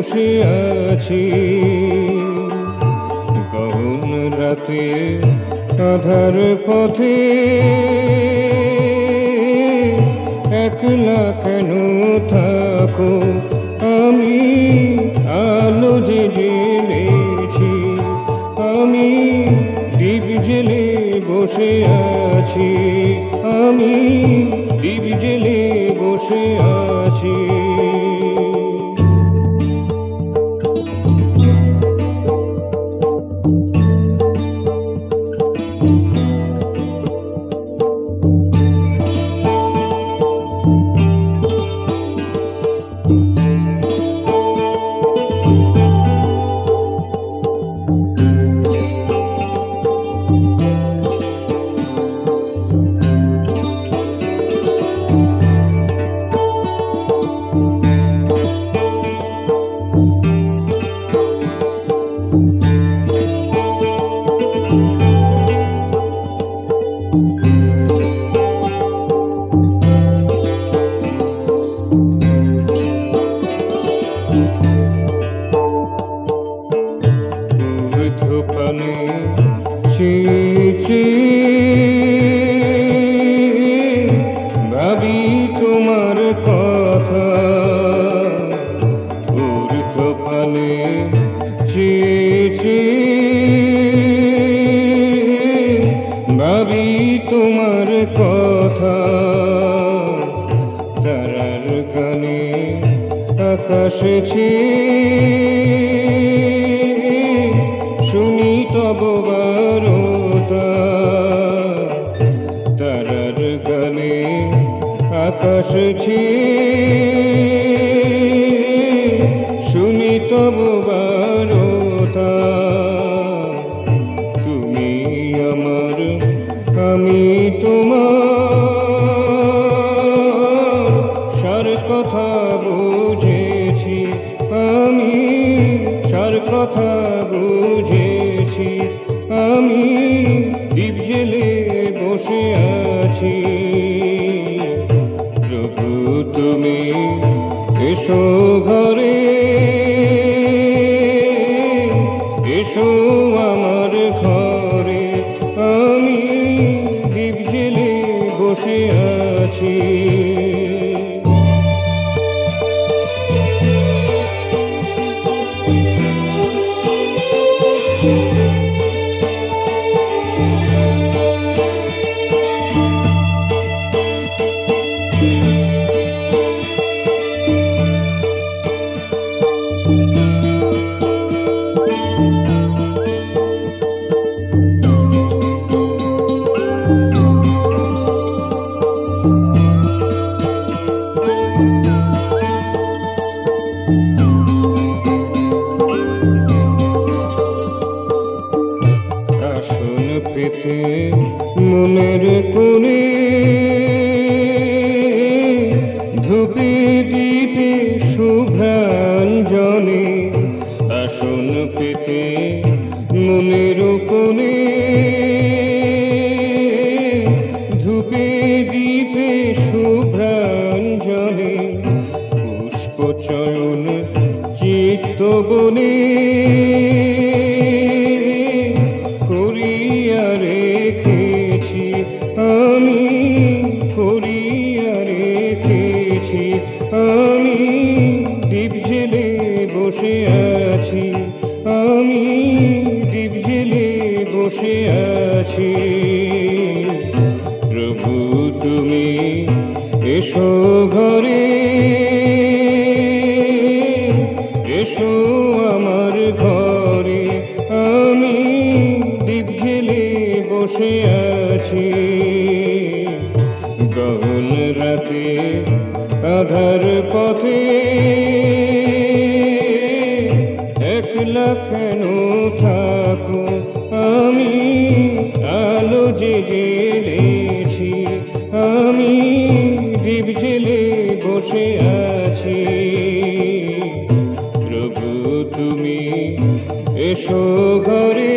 বসে আছি। গহন রাতে আধার পথে একলা কেন থাকো? আমি আলো যে জ্বেলেছি, আমি দীপ জেলে বসে আছি, আমি দীপ জেলে বসে আছি। ধোপানে চেয়ে ভাবি তোমার কথা, ধোপানে চেয়ে ভাবি তোমার কথা। তারার গানে আকাশে শুনি তব বারতা, তারার গানে আকাশ শুনি তব বারতা। তুমি আমার, আমি তোমার, সার কথা বুঝেছি, আমি সার কথা বুঝেছি, আমি দীপ জেলে বসে আছি। প্রভু তুমি এসো ঘরে, এসো আমার ঘরে, আমি দীপ জেলে বসে আছি। আসন পেতে মনের কোণে ধূপে দীপে শুভ্রাঞ্জনে, আসন পেতে মনের কোণে ধূপে দীপে শুভ্রাঞ্জনে, পুষ্প চয়ন চিত্ত বনে করিয়া রেখেছি, আমি করিয়া রেখেছি, আমি দীপ জেলে বসে আছি, আমি দীপ জেলে বসে আছি। প্রভু তুমি এসো ঘরে, এসো আমার ঘরে, আমি দীপ জেলে বসে আছি। গহন রাতে আধার পথে একলা কেন থাকো? আমি আলো যে জ্বেলেছি, আমি দীপ জেলে বসে আছি। প্রভু তুমি এসো ঘরে,